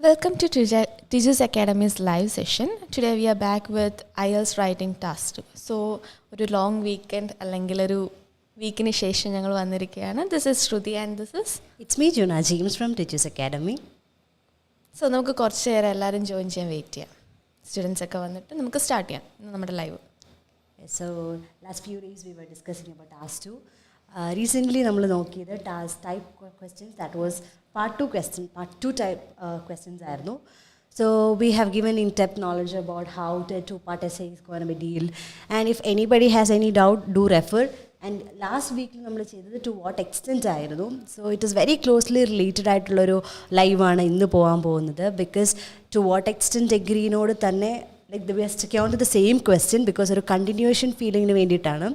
Welcome to Teachers Academy's live session. Today we are back with IELTS writing task 2. So, ഒരു long weekend അല്ലെങ്കിൽ ഒരു വീക്കിന് ശേഷം ഞങ്ങൾ വന്നിരിക്കുകയാണ്. This is Shruthi and this is it's me Juna James from teachers academy. So നമുക്ക് കുറച്ച് നേരം എല്ലാവരും ജോയിൻ ചെയ്യാൻ വെയിറ്റ് ചെയ്യാം. സ്റ്റുഡൻസ് ഒക്കെ വന്നിട്ട് നമുക്ക് സ്റ്റാർട്ട് ചെയ്യാം നമ്മുടെ live. So last few days we were discussing about task 2. Recently നമ്മൾ നോക്കിയത് type questions that was part 2 type questions ആയിരുന്നു. So we have given in-depth knowledge about how the two-part essay is going to be dealt. And if anybody has any doubt, do refer. And last week നമ്മൾ ചെയ്തത് to what extent ആയിരുന്നു. So it is very closely related ആയിട്ടുള്ളൊരു ലൈവാണ് ഇന്ന് പോകാൻ പോകുന്നത്. Because to what extent agreeനോട് തന്നെ like we are sticking on to the same question because ഒരു continuation feelingന് വേണ്ടിയിട്ടാണ്.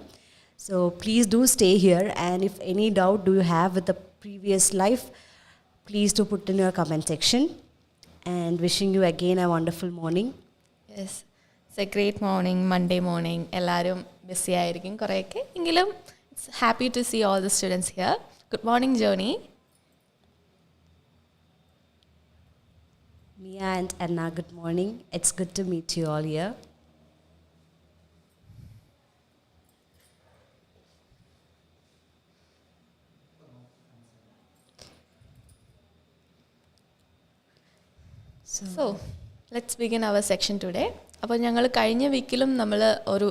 So please do stay here. And if any doubt do you have with the previous life, please do put in your comment section. And wishing you again a wonderful morning. Yes, it's a great morning, Monday morning. എല്ലാവരും BC ആയിരിക്കും കുറേയൊക്കെ എങ്കിലും it's happy to see all the students here. Good morning, Joni. Mia and Anna, good morning. It's good to meet you all here. So, let's begin our section today. അപ്പോൾ ഞങ്ങൾ കഴിഞ്ഞ വീക്കിലും നമ്മൾ ഒരു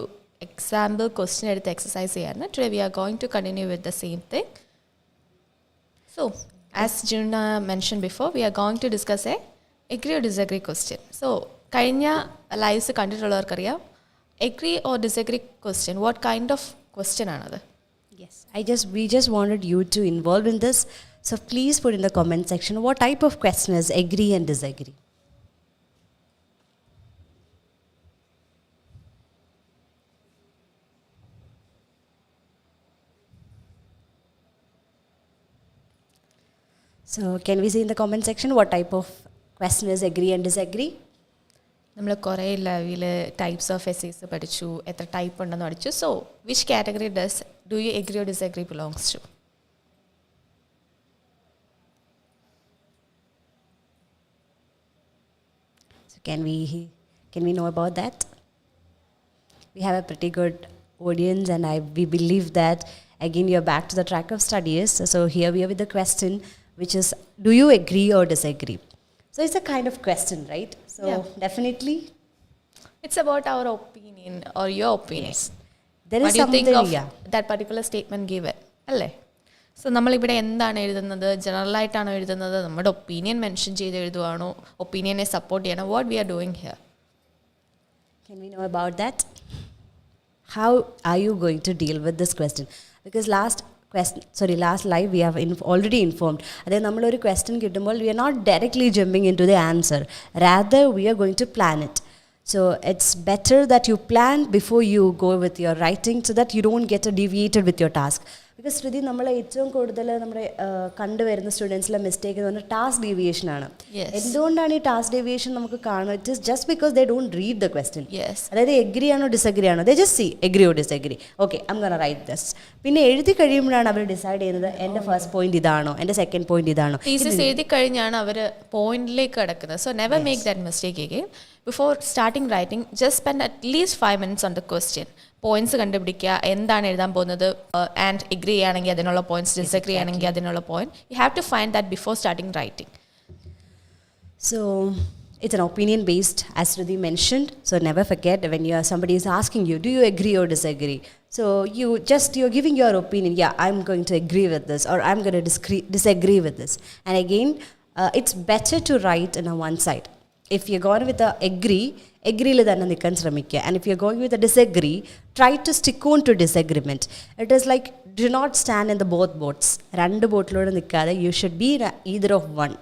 എക്സാമ്പിൾ ക്വസ്റ്റ്യൻ എടുത്ത് exercise ചെയ്യാറുണ്ട്. Today we are going to continue with the same thing. So as Juna mention before we are going to discuss agree or disagree question. So കഴിഞ്ഞ lives കണ്ടിട്ടുള്ളവർക്കറിയാം agree or disagree question what kind of question ആണത്? Yes, we just wanted you to involve in this. So please put in the comment section what type of question is agree and disagree. So can we see in the comment section what type of question is agree and disagree? നമ്മൾ കുറേ ലെവലിൽ types of essays പഠിച്ചു, എത്ര type ഉണ്ടെന്ന് പഠിച്ചു. So which category do you agree or disagree belongs to? So can we know about that? We have a pretty good audience and we believe that again you're back to the track of studies. So here we are with the question which is do you agree or disagree? So it's a kind of question, right? So Yeah. Definitely It's about our opinion or your opinion. yes. There What is do you think something of that particular statement given? അല്ലേ? So നമ്മളിവിടെ എന്താണ് എഴുതുന്നത്? ജനറലായിട്ടാണോ എഴുതുന്നത്? നമ്മുടെ opinion mention ചെയ്ത് എഴുതുവാണോ? ഒപ്പീനിയനെ support ചെയ്യണം? What we are doing here? Can we know about that? How are you going to deal with this question? Because last live we have already informed. Then നമ്മളൊരു question കിട്ടുമ്പോൾ we are not directly jumping into the answer. Rather we are going to plan it. So it's better that you plan before you go with your writing so that you don't get deviated with your task. Because ശ്രുതി നമ്മൾ ഏറ്റവും കൂടുതൽ നമ്മുടെ കണ്ടുവരുന്ന സ്റ്റുഡൻസിലെ mistake എന്ന് പറഞ്ഞാൽ task deviation ആണ്. എന്തുകൊണ്ടാണ് ഈ ടാസ്ക് ഡീവിയേഷൻ നമുക്ക് കാണുന്നത്? It is just because they don't read the question. അതായത് എഗ്രി ആണോ ഡിസഗ്രി ആണോ they just see agree or disagree, okay I am gonna write this. പിന്നെ എഴുതി കഴിയുമ്പോഴാണ് അവർ ഡിസൈഡ് ചെയ്യുന്നത് എൻ്റെ ഫസ്റ്റ് പോയിന്റ് ഇതാണോ എൻ്റെ സെക്കൻഡ് പോയിന്റ് ഇതാണോ. തീസിസ് എഴുതി കഴിഞ്ഞാണ് അവർ പോയിന്റിലേക്ക് കിടക്കുന്നത്. So never make that mistake again. Before starting writing just spend at least 5 minutes on the question. Points കണ്ടുപിടിക്കുക, എന്താണ് എഴുതാൻ പോകുന്നത്, ആൻഡ് എഗ്രി ആണെങ്കിൽ അതിനുള്ള പോയിന്റ്സ്, ഡിസഗ്രി ആണെങ്കിൽ അതിനുള്ള point. You have to find that before starting writing. So it's an opinion based, as Shruti mentioned. So never forget when somebody is asking you, do you agree or disagree? So you're giving your opinion. Yeah, I'm going to agree with this, or I'm going to disagree with this. And again, it's better to write in a one side. If you're going with a agreeയിൽ തന്നെ നിൽക്കാൻ ശ്രമിക്കുക. And if you're going with a disagree, try to stick on to disagreement. It is like do not stand in the both boats. രണ്ട് ബോട്ടിലൂടെ നിൽക്കാതെ you should be in either of one.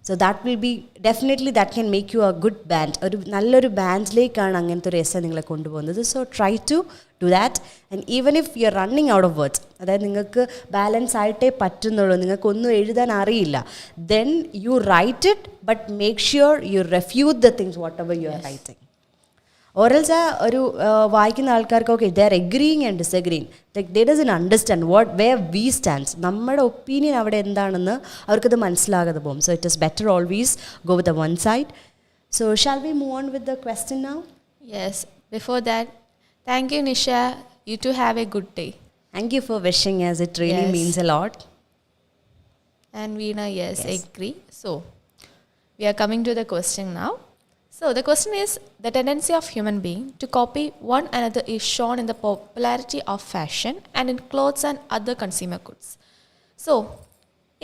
So that will be definitely that can make you a good band. ഒരു നല്ലൊരു ബാൻഡിലേക്കാണ് അങ്ങനത്തെ ഒരു essay നിങ്ങളെ കൊണ്ടുപോകുന്നത്. So try to do that. And even if you're running out of words, അതായത് നിങ്ങൾക്ക് balance ആയിട്ടേ പറ്റുന്നുള്ളൂ, നിങ്ങൾക്കൊന്നും എഴുതാൻ അറിയില്ല, then you write it but make sure you refute the things whatever you are writing. Or else ഒരു വായിക്കുന്ന ആൾക്കാർക്കൊക്കെ they are agreeing and disagreeing, like they doesn't understand what where we stands, നമ്മുടെ opinion അവിടെ എന്താണെന്ന് അവർക്കത് മനസ്സിലാകാതെ പോകും. So it is better always go with the one side. So shall we move on with the question now? Yes. Before that, thank you, Nisha. You too have a good day. Thank you for wishing us. It really Yes. means a lot. And Veena, yes, Yes. agree. So, we are coming to the question now. So, the question is, the tendency of human being to copy one another is shown in the popularity of fashion and in clothes and other consumer goods. So,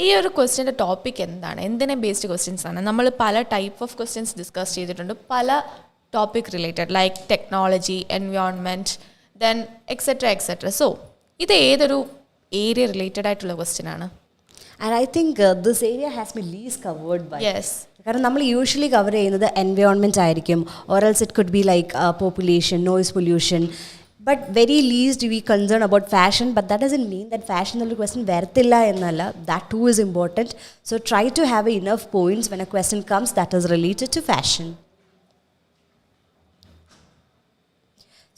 ഈ ഒരു ക്വസ്റ്റ്യൻ്റെ topic എന്താണ്, എന്തിനെ based questions ആണ്? നമ്മൾ പല type of questions discuss ചെയ്തിട്ടുണ്ട്, പല topic related like technology, environment, then etcetera etcetera. So ഇത് ഏതൊരു ഏരിയ റിലേറ്റഡ് ആയിട്ടുള്ള ക്വസ്റ്റ്യൻ ആണ്? And I think this area has been least covered by. Yes. കാരണം നമ്മൾ യൂഷ്വലി കവർ ചെയ്യുന്നത് എൻവയോൺമെൻറ്റ് ആയിരിക്കും, or else it could be like population, noise pollution. But very least we concern about fashion. But that doesn't mean that fashion എന്നുള്ള question വരത്തില്ല എന്നല്ല. That too is important. So try to have a enough points when a question comes that is related to fashion.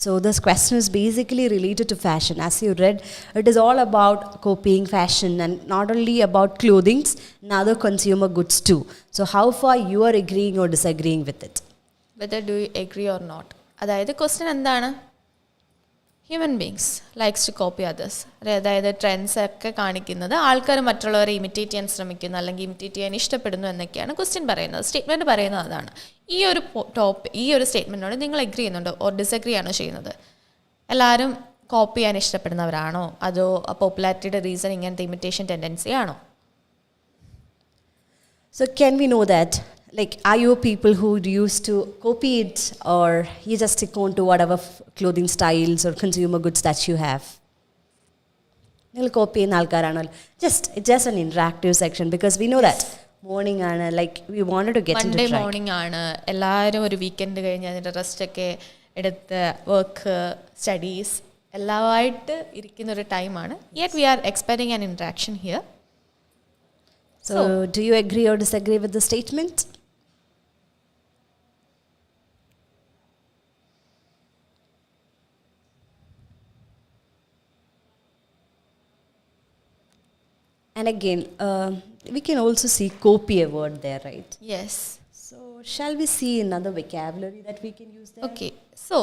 So this question is basically related to fashion. As you read, it is all about copying fashion, and not only about clothing, and other consumer goods too. So how far you are agreeing or disagreeing with it? Whether do you agree or not. അതായത് question എന്താണ്? Human beings likes to copy others. അതായത് trends ഒക്കെ കാണിക്കുന്നത് ആൾക്കാർ മറ്റുള്ളവരെ imitate ചെയ്യാൻ ശ്രമിക്കുന്നു, അല്ലെങ്കിൽ ഇമിറ്റേറ്റ് ചെയ്യാൻ ഇഷ്ടപ്പെടുന്നു എന്നൊക്കെയാണ് ക്വസ്റ്റ്യൻ പറയുന്നത്. സ്റ്റേറ്റ്മെൻറ്റ് പറയുന്നത് അതാണ്. ഈ ഒരു സ്റ്റേറ്റ്മെൻറ്റിനോട് നിങ്ങൾ എഗ്രി ചെയ്യുന്നുണ്ടോ ഓർ ഡിസഗ്രി ആണോ ചെയ്യുന്നത്? എല്ലാവരും കോപ്പി ചെയ്യാൻ ഇഷ്ടപ്പെടുന്നവരാണോ, അതോ പോപ്പുലാരിറ്റിയുടെ റീസൺ ഇങ്ങനത്തെ ഇമിറ്റേഷൻ ടെൻഡൻസി ആണോ? So can we know that? Like, are you people who used to copy it, or you just stick on to whatever clothing styles or consumer goods that you have? നിങ്ങൾ copy ചെയ്യുന്ന ആൾക്കാരാണോ? Just an interactive section, because we know that morning ആണ്, like we wanted to get into Monday track. Morning ആണ്, എല്ലാവരും ഒരു weekend കഴിഞ്ഞ് അതിൻ്റെ റെസ്റ്റൊക്കെ എടുത്ത് work, studies എല്ലാമായിട്ട് ഇരിക്കുന്ന ഒരു ടൈമാണ്. Yet V are expecting an interaction here. So do you agree or disagree with the statement? And again, we can also see copy a word there, right? Yes. So shall we see another vocabulary that we can use there? Okay. So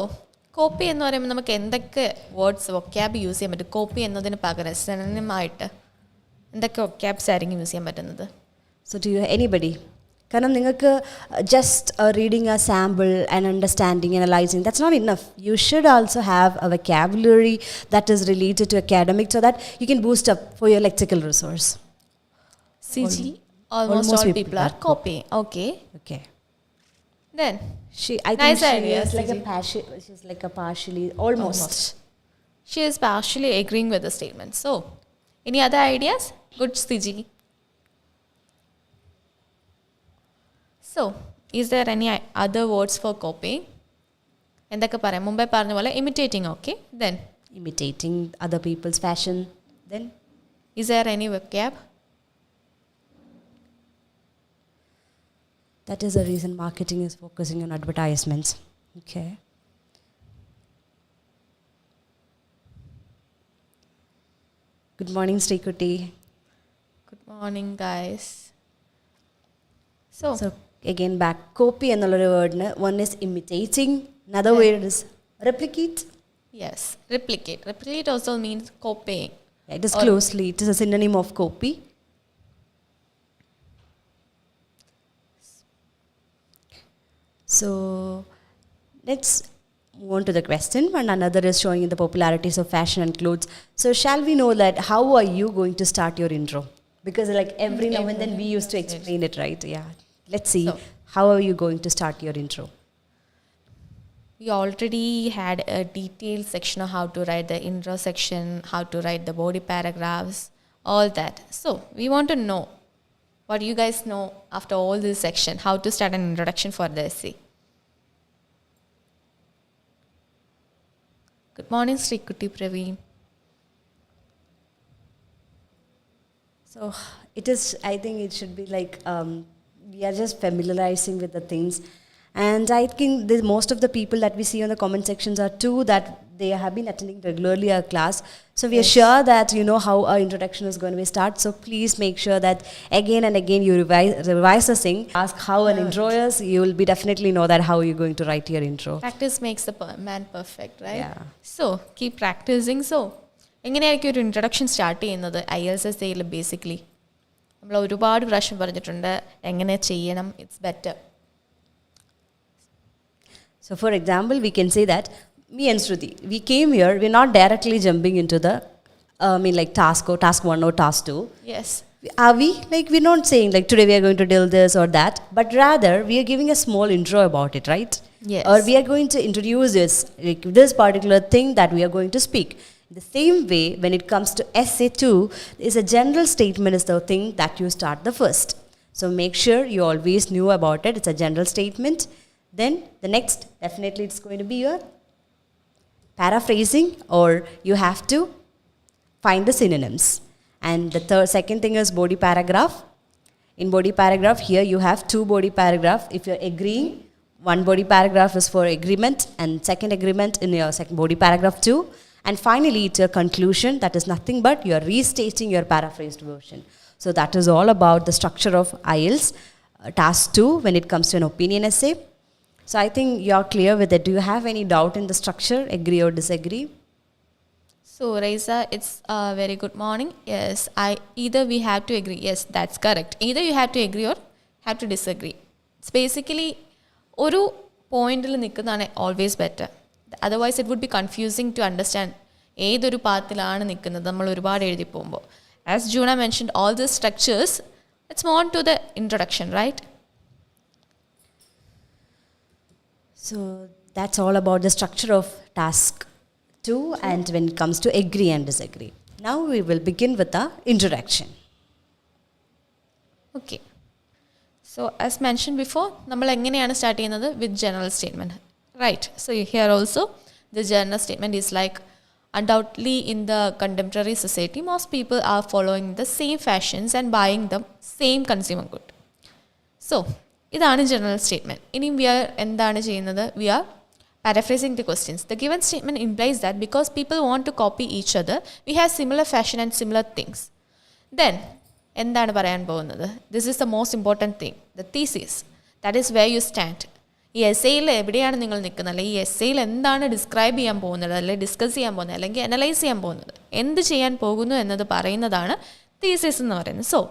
copy എന്ന് പറയുമ്പോൾ നമുക്ക് എന്തൊക്കെ words വൊക്കാബ് use ചെയ്യാൻ പറ്റും? Copy എന്നതിന് പകരം സിനോണിമായിട്ട് എന്തൊക്കെ vocabs ആയിരിക്കും യൂസ് ചെയ്യാൻ പറ്റുന്നത്? So do you, anybody? കാരണം നിങ്ങൾക്ക് just reading a sample and understanding, analyzing, that's not enough. You should also have a vocabulary that is related to academic, so that you can boost up for your lexical resource. CG, almost all people are copying. Okay. Okay. Then I think Nice she idea, is like Suji. she's like a partially, almost. she is partially agreeing with the statement. So, any other ideas? Good, Siji. So, is there any other words for copying? എന്തൊക്കെ പറയാം? മുമ്പേ പറഞ്ഞ പോലെ imitating, okay? Then, Imitating other people's fashion. Then, is there any vocab? that is the reason marketing is focusing on advertisements. Okay. Good morning, Srikuti. Good morning, guys. So, So again, back copy another word. One is imitating. Another word is replicate. yes, replicate. Replicate also means copying. Yeah, it is closely. It is a synonym of copy. So let's move on to the question. And another is showing the popularities of fashion and clothes. So shall we know that how are you going to start your intro? Because like every now and then we used to explain it, right? Yeah. Let's see. So- How are you going to start your intro? We already had a detailed section of how to write the intro section, how to write the body paragraphs, all that. So, we want to know what you guys know after all this section, how to start an introduction for the essay. Good morning, Sri Kuti Praveen. So it is, I think it should be like, we are just familiarizing with the things. And I think most of the people that we see on the comment sections are too that they have been attending regularly our class. So we are sure that you know how our introduction is going to be start. So please make sure that again and again you revise the thing. Ask how an intro is. You will be definitely know that how you're going to write your intro. Practice makes the man perfect, right? Yeah. So keep practicing. So എങ്ങനെയായിരിക്കും ഒരു introduction start ചെയ്യുന്നത് IELTS basically നമ്മൾ ഒരുപാട് പ്രാവശ്യം പറഞ്ഞിട്ടുണ്ട് എങ്ങനെ ചെയ്യണം, it's better. So for example, we can say that me and Shruti, we came here, we're not directly jumping into the, like task 1 or task 2. Yes. Are we? Like we're not saying like today we are going to deal this or that, but rather we are giving a small intro about it, right? Yes. Or we are going to introduce this particular thing that we are going to speak. The same way, when it comes to essay 2, is a general statement is the thing that you start the first. So make sure you always knew about it. It's a general statement. Then the next, definitely it's going to be your paraphrasing, or you have to find the synonyms. And the second thing is body paragraph. In body paragraph, here you have 2 body paragraph. If you're agreeing, 1 body paragraph is for agreement, and second agreement in your second body paragraph 2. And finally, it's your conclusion. That is nothing but you are restating your paraphrased version. So that is all about the structure of IELTS task 2 when it comes to an opinion essay. So I think you're clear with it. Do you have any doubt in the structure? Agree or disagree? So Raisa, it's a very good morning. Yes, either we have to agree. Yes, that's correct. Either you have to agree or have to disagree. It's basically ഒരു പോയിന്റിൽ നിൽക്കുന്നതാണ് always better. Otherwise it would be confusing to understand ഏതൊരു പാത്തിലാണ് നിൽക്കുന്നത് നമ്മൾ ഒരുപാട് എഴുതി പോകുമ്പോൾ. As Juna mentioned all the structures, it's more to the introduction, right? So that's all about the structure of task 2 and when it comes to agree and disagree. Now we will begin with the introduction. Okay. So as mentioned before, നമ്മൾ എങ്ങനെയാണ് start ചെയ്യുന്നത്? With general statement, right? So here also the general statement is like undoubtedly in the contemporary society most people are following the same fashions and buying the same consumer good. So ഇതാണ് general statement. ഇനി we are എന്താണ് ചെയ്യുന്നത്? We are paraphrasing the questions. The given statement implies that because people want to copy each other, we have similar fashion and similar things. Then എന്താണ് പറയാൻ പോകുന്നത്? This is the most important thing, the thesis. That is where you stand. ഈ എസ്സേയിൽ എവിടെയാണ് നിങ്ങൾ നിൽക്കുന്നത്, അല്ലെങ്കിൽ ഈ എസ്സേയിൽ എന്താണ് ഡിസ്ക്രൈബ് ചെയ്യാൻ പോകുന്നത്, അല്ലെങ്കിൽ ഡിസ്കസ് ചെയ്യാൻ പോകുന്നത്, അല്ലെങ്കിൽ അനലൈസ് ചെയ്യാൻ പോകുന്നത്, എന്ത് ചെയ്യാൻ പോകുന്നു എന്നത് പറയുന്നതാണ് തീസിസ് എന്ന് പറയുന്നത്. So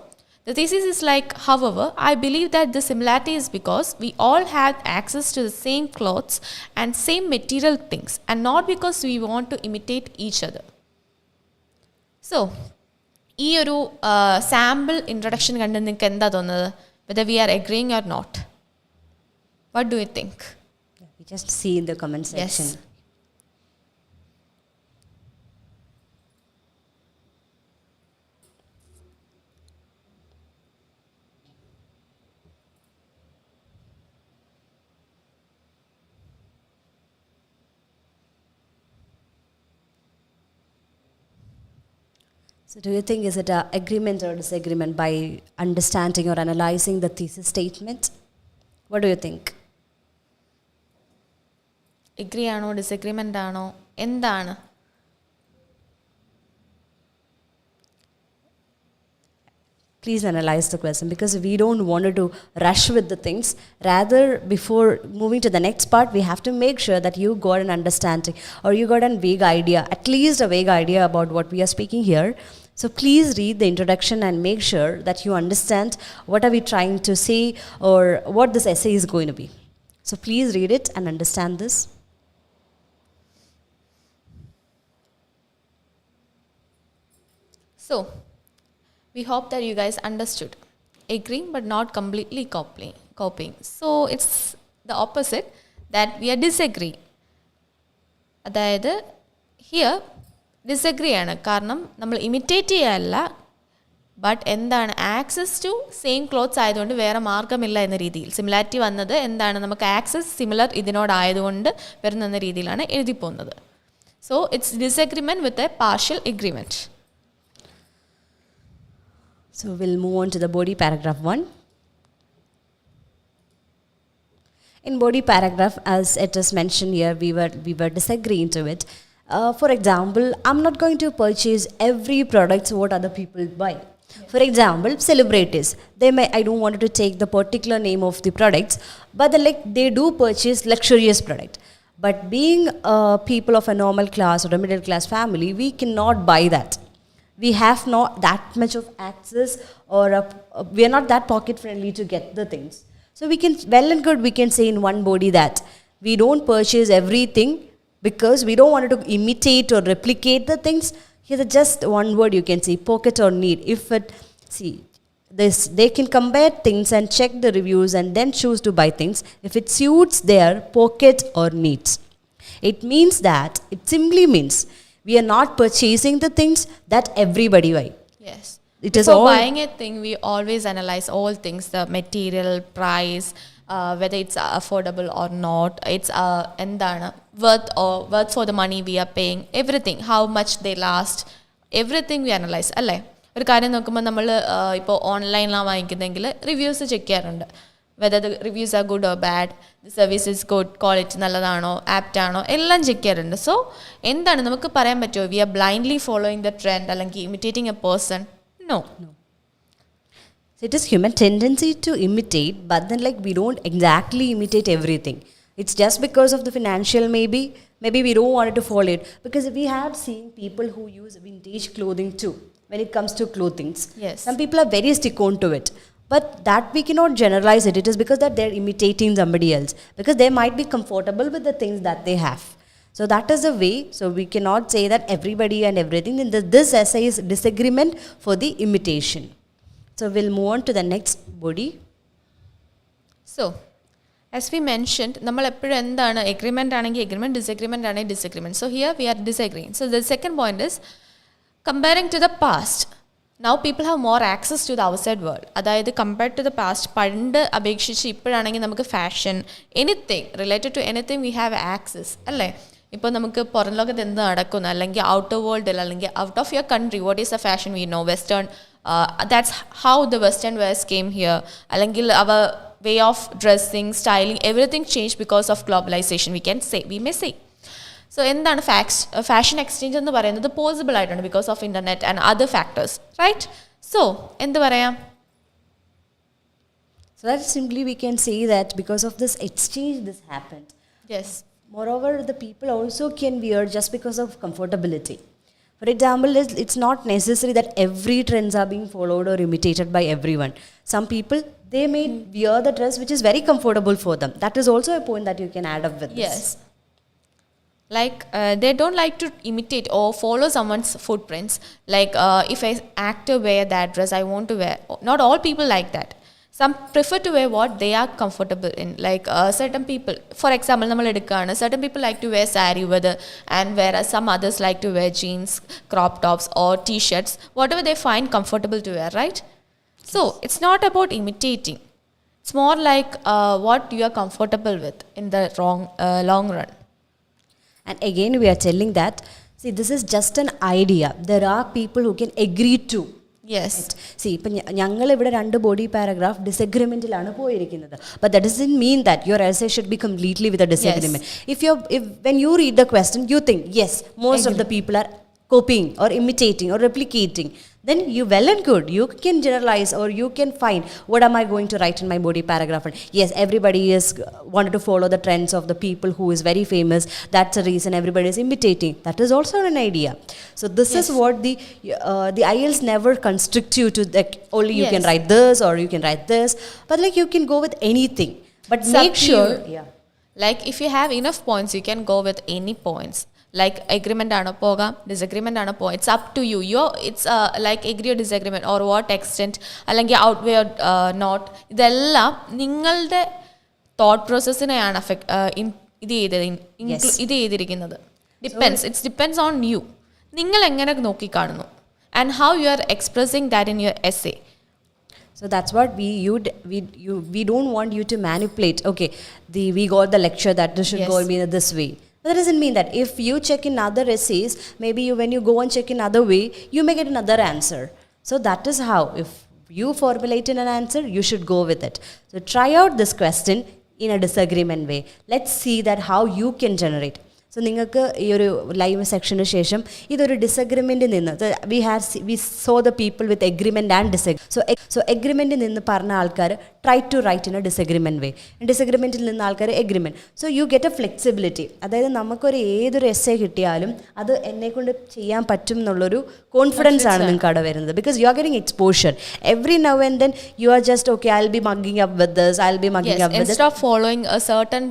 the thesis is like, however, I believe that the similarity is because we all had access to the same clothes and same material things, and not because we want to imitate each other. So ഈ ഒരു sample introduction കണ്ട് നിങ്ങൾക്ക് എന്താ തോന്നുന്നത്? whether we are agreeing or not? What do you think? We just see in the comment section. Yes. So do you think is it a agreement or disagreement by understanding or analyzing the thesis statement? What do you think? Agree ആണോ disagreement ആണോ എന്താണ്? Please analyze the question, because we don't want to rush with the things. Rather, before moving to the next part, we have to make sure that you got an understanding or you got a vague idea, at least a vague idea about what we are speaking here. So please read the introduction and make sure that you understand what are we trying to say or what this essay is going to be. So please read it and understand this. So we hope that you guys understood. Agreeing but not completely copying. So it's the opposite, that we are disagreeing. അതായത് here disagree ആണ്. കാരണം നമ്മൾ imitate ചെയ്യല്ല, but എന്താണ് access to same clothes ആയതുകൊണ്ട് വേറെ മാർഗമില്ല എന്ന രീതിയിൽ സിമിലാരിറ്റി വന്നത് എന്താണ്, നമുക്ക് ആക്സസ് സിമിലർ ഇതിനോടായതുകൊണ്ട് വരുന്ന രീതിയിലാണ് എഴുതി പോകുന്നത്. So it's disagreement with a partial agreement. So we'll move on to the body paragraph 1. In body paragraph, as it is mentioned here, we were disagreeing to it. For example, I'm not going to purchase every product what other people buy. For example, celebrities, I don't want to take the particular name of the products, but they do purchase luxurious product. But being people of a normal class or a middle class family, we cannot buy that. We have not that much of access, or we are not that pocket friendly to get the things. So we can, well and good, we can say in one body that we don't purchase everything because we don't want to imitate or replicate the things. Here's just one word you can say, pocket or need. If it, see, this, they can compare things and check the reviews and then choose to buy things if it suits their pocket or needs. It means that, it simply means we are not purchasing the things that everybody buy. Yes. It is Before all buying a thing, we always analyze all things, the material, price, whether it's affordable or not, it's endana worth for the money we are paying, everything, how much they last, everything we analyze. അല്ലേ? ഒരു കാര്യം നോക്കുമ്പോൾ നമ്മൾ ഇപ്പോൾ ഓൺലൈനിലാണ് വാങ്ങിക്കുന്നതെങ്കിൽ reviews check ചെയ്യാറുണ്ട്. Whether the reviews are good or bad, the service is good, quality നല്ലതാണോ, ആപ്റ്റ് ആണോ, എല്ലാം ചെക്ക് ചെയ്യാറുണ്ട്. സോ എന്താണ് നമുക്ക് പറയാൻ പറ്റുമോ we are blindly following the trend അല്ലെങ്കിൽ imitating a person? No. So it is human tendency to imitate, but then we don't exactly imitate everything. It's just because of the financial maybe we don't want to follow it, because we have seen people who use vintage clothing too when it comes to clothing. Yes. Some people are very stick on to it, but that we cannot generalize it. It is because that they're imitating somebody else, because they might be comfortable with the things that they have. So that is the way. So we cannot say that everybody and everything. And this essay is disagreement for the imitation. So we'll move on to the next body. So, as we mentioned, നമ്മൾ എപ്പോഴും എന്താണ് agreement ആണെങ്കിൽ agreement, disagreement ആണെങ്കിൽ disagreement. So here we are disagreeing. So the second point is comparing to the past. Now people have more access to the outside world. അതായത് compared to the past, പണ്ട് അപേക്ഷിച്ച് ഇപ്പോഴാണെങ്കിൽ നമുക്ക് fashion, anything related to anything we have access, അല്ലേ? ഇപ്പോൾ നമുക്ക് പുറം ലോകത്ത് എന്ത് നടക്കുന്നു, അല്ലെങ്കിൽ ഔട്ടർ വേൾഡിൽ, അല്ലെങ്കിൽ out of your country, what is the fashion we know, western, that's how the western wears came here, അല്ലെങ്കിൽ അവർ way of dressing, styling, everything change because of globalization, we may say. So എന്താണ് fashion exchange എന്ന് പറയുന്നത് possible ആയിട്ടുണ്ട് because of internet and other factors, right? So എന്ത് പറയാം? So that simply we can say that because of this exchange this happened. Yes. Moreover, the people also can wear just because of comfortability. For example, it's not necessary that every trends are being followed or imitated by everyone. Some people, they may wear the dress which is very comfortable for them. That is also a point that you can add up with this. Yes. Like they don't like to imitate or follow someone's footprints. Like if an actor wear that dress, I want to wear. Not all people like that. Some prefer to wear what they are comfortable in. Like certain people, for example, certain people like to wear sari, and whereas some others like to wear jeans, crop tops or t-shirts, whatever they find comfortable to wear, right? So it's not about imitating. It's more like what you are comfortable with in the long run. And again, we are telling that, see, this is just an idea. There are people who can agree to. Yes. See, ഇപ്പം ഞങ്ങൾ ഇവിടെ രണ്ട് body paragraph ഡിസഗ്രിമെൻറ്റിലാണ് പോയിരിക്കുന്നത്. But that doesn't mean that your essay should be completely with a disagreement. Yes. If when you read the question, you think, yes, most of the people are copying or imitating or replicating, then you well and good, you can generalize or you can find what am I going to write in my body paragraph. And yes, everybody is wanted to follow the trends of the people who is very famous, that's the reason everybody is imitating. That is also an idea. So this is what the IELTS never constrict you to only you can write this or you can write this, but like you can go with anything, but make sure like if you have enough points you can go with any points. Like agreement aano pogam, disagreement aano po, it's up to you. It's like agree or disagreement or what extent allengi outweigh or not, idellam ningalde thought process നെയാണ് affect ഇത് ചെയ്തിരിക്കുന്നത്. Depends. It depends on you. നിങ്ങൾ എങ്ങനെ നോക്കി കാണുന്നു and how you are expressing that in your essay. So that's what we don't want you to manipulate. Okay, we got the lecture that this should go be this way. That doesn't mean that if you check in other essays, maybe when you go and check in other way, you may get another answer. So that is how, if you formulate in an answer, you should go with it. So try out this question in a disagreement way. Let's see that how you can generate. So നിങ്ങൾക്ക് ഈ ഒരു live section ശേഷം ഇതൊരു ഡിസഗ്രിമെൻറ്റിൽ നിന്ന് we so the people with agreement and so എഗ്രിമെൻറ്റിൽ നിന്ന് പറഞ്ഞ ആൾക്കാർ try to write in a disagreement way, ഡിസഗ്രിമെൻറ്റിൽ നിന്ന് ആൾക്കാർ agreement. So you get a flexibility. അതായത് നമുക്കൊരു ഏതൊരു എസ്സേ കിട്ടിയാലും അത് എന്നെക്കൊണ്ട് ചെയ്യാൻ പറ്റും എന്നുള്ളൊരു കോൺഫിഡൻസ് ആണ് നിങ്ങൾക്ക് അവിടെ വരുന്നത്. Because you are getting exposure every now and then. You are just okay, I will be mugging up with this, I will be mugging up with this. Instead of following a certain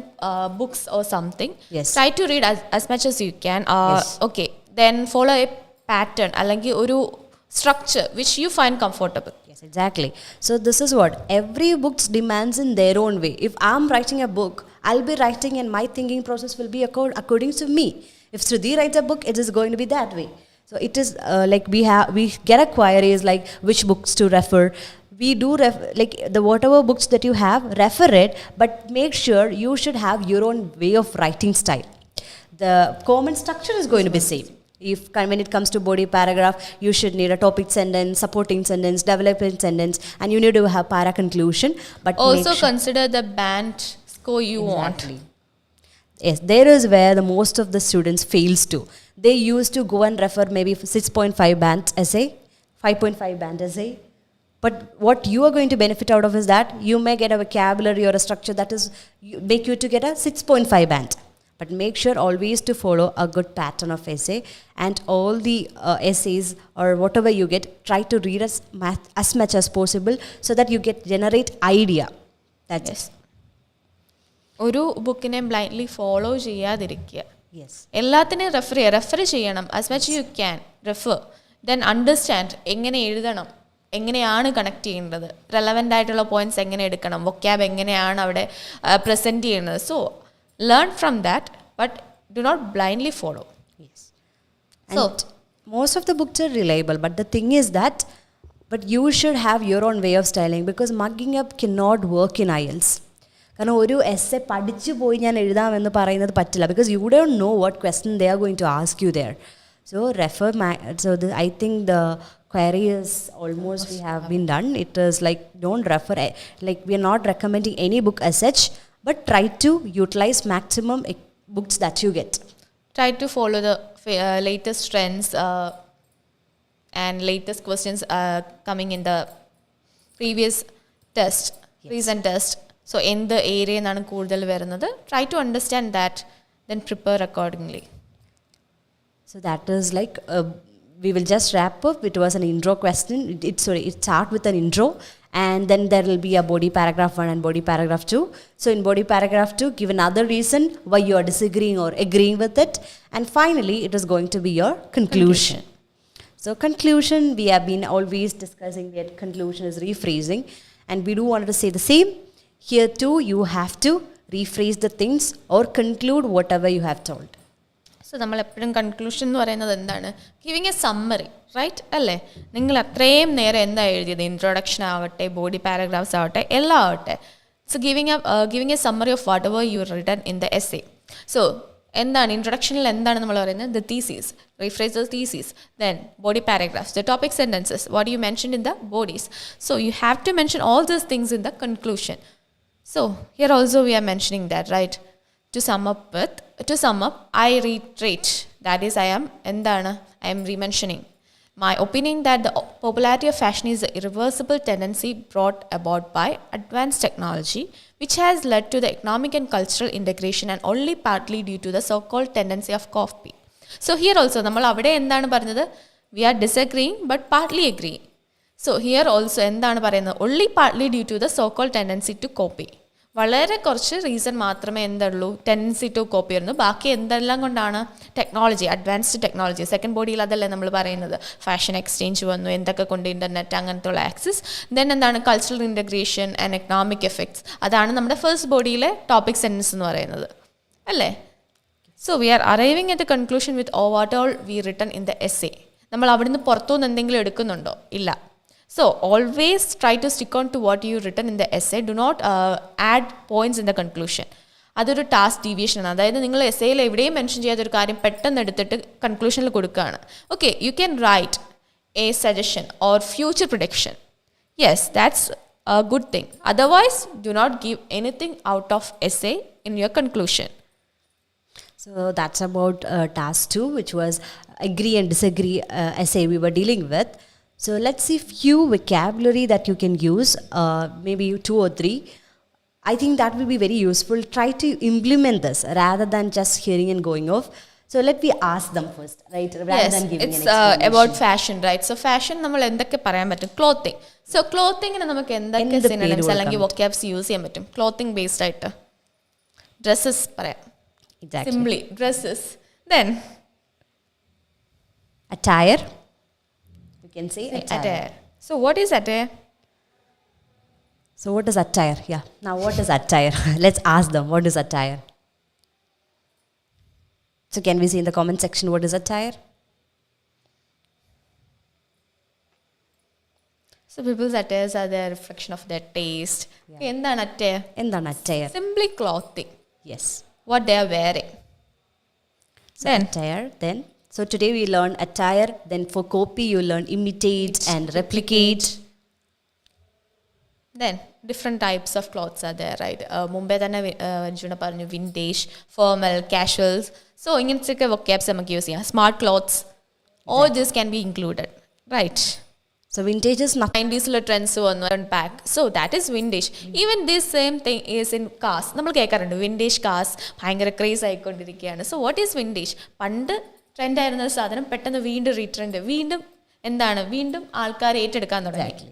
books or something, try to read as much as you can. Okay, then follow a pattern അല്ലെങ്കിൽ ഒരു structure which you find comfortable. Yes, exactly. So this is what every book demands in their own way. If I'm writing a book, I'll be writing and my thinking process will be according to me. If Shruti writes a book, it is going to be that way. So it is like we get a queries like which books to refer. We do like the whatever books that you have, refer it, but make sure you should have your own way of writing style. The common structure is going to be same. When it comes to body paragraph, you should need a topic sentence, supporting sentence, developing sentence, and you need to have para conclusion. But also consider the band score you want. Yes, there is where the most of the students fails to. They used to go and refer maybe 6.5 band essay, 5.5 band essay. But what you are going to benefit out of is that you may get a vocabulary or a structure that is make you to get a 6.5 band. But make sure always to follow a good pattern of essay, and all the essays or whatever you get, try to read as much as possible so that you generate idea. That's it. ഒരു ബുക്കിനെ blindly follow ചെയ്യാതിരിക്കുക. Yes. എല്ലാത്തിനെയും refer ചെയ്യണം as much you can. Refer, then understand എങ്ങനെ എഴുതണം, എങ്ങനെയാണ് connect ചെയ്യേണ്ടത്, relevant ആയിട്ടുള്ള points എങ്ങനെ എടുക്കണം, വൊക്കാബ് എങ്ങനെയാണ് അവിടെ പ്രസൻറ്റ് ചെയ്യുന്നത്. So learn from that, but do not blindly follow. Yes. And so most of the books are reliable, but the thing is that you should have your own way of styling, because mugging up cannot work in IELTS. കാരണം ഒരു SI പഠിച്ചു പോയി ഞാൻ എഴുതാമെന്ന് പറയുന്നത് പറ്റില്ല, because you don't know what question they are going to ask you there. So I think the query is almost we have been done. It is like don't refer, like we are not recommending any book as such, but try to utilize maximum books that you get. Try to follow the latest trends and latest questions coming in the previous test, recent test. So in the area എന്നാണ് കൂടുതൽ വരുന്നത്. Try to understand that, then prepare accordingly. So that is like we will just wrap up. It was an intro question. It start with an intro, and then there will be a body paragraph 1 and body paragraph 2. So in body paragraph 2, give another reason why you are disagreeing or agreeing with it, and finally it is going to be your conclusion. So conclusion, we have been always discussing that conclusion is rephrasing, and we do want to say the same. Here too, you have to rephrase the things or conclude whatever you have told. So നമ്മൾ എപ്പോഴും conclusion എന്ന് പറയുന്നത് എന്താണ്? Giving a summary, right അല്ലേ? നിങ്ങൾ അത്രയും നേരം എന്താ എഴുതിയത്, ഇൻട്രൊഡക്ഷൻ ആവട്ടെ, ബോഡി പാരഗ്രാഫ്സ് ആവട്ടെ, എല്ലാം ആവട്ടെ. So giving a summary of whatever you written in the essay. So എന്താണ് ഇൻട്രൊഡക്ഷനിൽ എന്താണ് നമ്മൾ പറയുന്നത്? The thesis, rephrase the thesis, then body paragraphs, the topic sentences, what you mention in the bodies. So you have to mention all these things in the conclusion. So here also we are mentioning that, right? To sum up, I reiterate, that is I am re-mentioning my opinion that the popularity of fashion is an irreversible tendency brought about by advanced technology, which has led to the economic and cultural integration, and only partly due to the so-called tendency of copy. So here also നമ്മൾ അവിടെ എന്താണ് പറഞ്ഞത്? We are disagreeing but partly agreeing. So here also എന്താണ് പറയുന്നത്? Only partly due to the so-called tendency to copy. വളരെ കുറച്ച് reason മാത്രമേ എന്തുള്ളൂ, ടെൻഡൻസി ടു കോപ്പി വരുന്നു. ബാക്കി എന്തെല്ലാം കൊണ്ടാണ്? Technology, advanced technology. സെക്കൻഡ് ബോഡിയിൽ അതല്ലേ നമ്മൾ പറയുന്നത്. ഫാഷൻ എക്സ്ചേഞ്ച് വന്നു, എന്തൊക്കെ കൊണ്ട് ഇൻ്റർനെറ്റ്, അങ്ങനത്തെ ഉള്ള ആക്സസ്. ദെൻ എന്താണ്? Cultural integration and economic effects. അതാണ് നമ്മുടെ ഫസ്റ്റ് ബോഡിയിലെ ടോപ്പിക് സെൻറ്റൻസ് എന്ന് പറയുന്നത്, അല്ലേ? So we are arriving at the conclusion with what all we written in the essay. നമ്മൾ അവിടുന്ന് പുറത്തുനിന്ന് എന്തെങ്കിലും എടുക്കുന്നുണ്ടോ? ഇല്ല. So always try to stick on to what you written in the essay. Do not add points in the conclusion. അതൊരു task deviation ആണ്. അതായത് നിങ്ങൾ എസ്സേയിൽ എവിടെയും മെൻഷൻ ചെയ്യാത്തൊരു കാര്യം പെട്ടെന്ന് എടുത്തിട്ട് കൺക്ലൂഷനിൽ കൊടുക്കുകയാണ്. Okay, you can write a suggestion or future prediction. Yes, that's a good thing. Otherwise, do not give anything out of essay in your conclusion. So that's about task 2, which was agree and disagree essay we were dealing with. So let's see few vocabulary that you can use, maybe 2 or 3. I think that will be very useful. Try to implement this rather than just hearing and going off. So let me ask them first, right? Rather Yes, than giving it's an explanation. about fashion, right? So fashion നമ്മൾ എന്തൊക്കെ പറയാൻ പറ്റും? Clothing. So ക്ലോത്തിങ്ങിന് നമുക്ക് എന്തൊക്കെ എന്ത് synonyms പേര് അല്ലെങ്കിൽ കൊടുക്കാം? വൊക്കാബ്സ് യൂസ് ചെയ്യാൻ പറ്റും? ക്ലോത്തിങ് ബേസ്ഡ് ആയിട്ട് ഡ്രസ്സസ് പറയാം. Exactly. Simply dresses. Then Attire. You can say attire. attire. So what is attire? So what is attire? Yeah. Now what is attire? Let's ask them what is attire. So can we see in the comment section what is attire? So people's attires are their reflection of their taste. Yeah. എന്താണ് attire? എന്താണ് attire? Simply clothing. Yes. What they are wearing. So Then attire. Then so today we learn attire. Then for copy you learn imitate and replicate. Then different types of clothes are there, right? മുമ്പേ തന്നെ അർജുന പറഞ്ഞു vintage, formal, casuals. So ഇങ്ങനത്തെ vocabs നമുക്ക് use ചെയ്യാം. Smart clothes, all this can be included, right? So vintage is nothing. 90s trends വന്നു back. So that is vintage. Even this same thing is in cars. നമ്മൾ കേൾക്കാറുണ്ട് vintage cars ഭയങ്കര craze ആയിക്കൊണ്ടിരിക്കുകയാണ്. So what is vintage? പണ്ട് ട്രെൻഡായിരുന്ന ഒരു സാധനം പെട്ടെന്ന് വീണ്ടും റീട്രെൻഡ്, വീണ്ടും എന്താണ്, വീണ്ടും ആൾക്കാർ ഏറ്റെടുക്കാൻ തുടങ്ങി.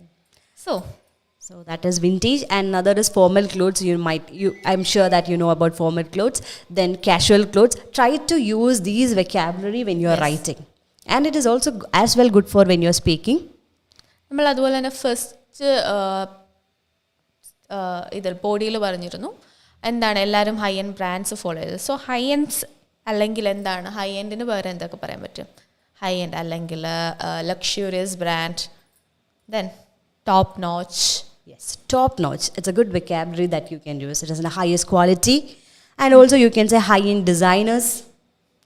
So that is vintage, and another is formal clothes. I'm sure that you know about formal clothes. Then casual clothes. Try to use these vocabulary when you are writing, and it is also as well good for when you are speaking. നമ്മൾ അതുപോലെ തന്നെ first ഇതിൽ ബോഡിയിൽ പറഞ്ഞിരുന്നു എന്താണ് എല്ലാവരും high end brands follow ചെയ്തത്. So high ends അല്ലെങ്കിൽ എന്താണ് ഹൈ എൻഡിന് പകരം എന്തൊക്കെ പറയാൻ പറ്റും? ഹൈ എൻഡ് അല്ലെങ്കിൽ luxurious brand. Then top notch. Yes, top notch. It's a good vocabulary that you can use. It is in the highest quality, and also you can say high-end designers.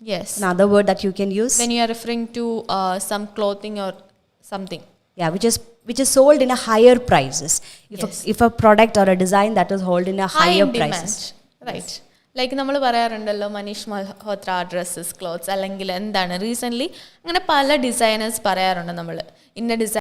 Yes. Another word that you can use. When you are referring to some clothing or something. Yeah, which is sold in a higher prices. Yes. If a product or a design that is sold in a higher in prices. demand, right? Like നമ്മൾ പറയാറുണ്ടല്ലോ Manish Malhotra dresses clothes അല്ലെങ്കിൽ എന്താണ് recently അങ്ങനെ പല designers പറയാറുണ്ട്. നമ്മൾ ഇന്ന design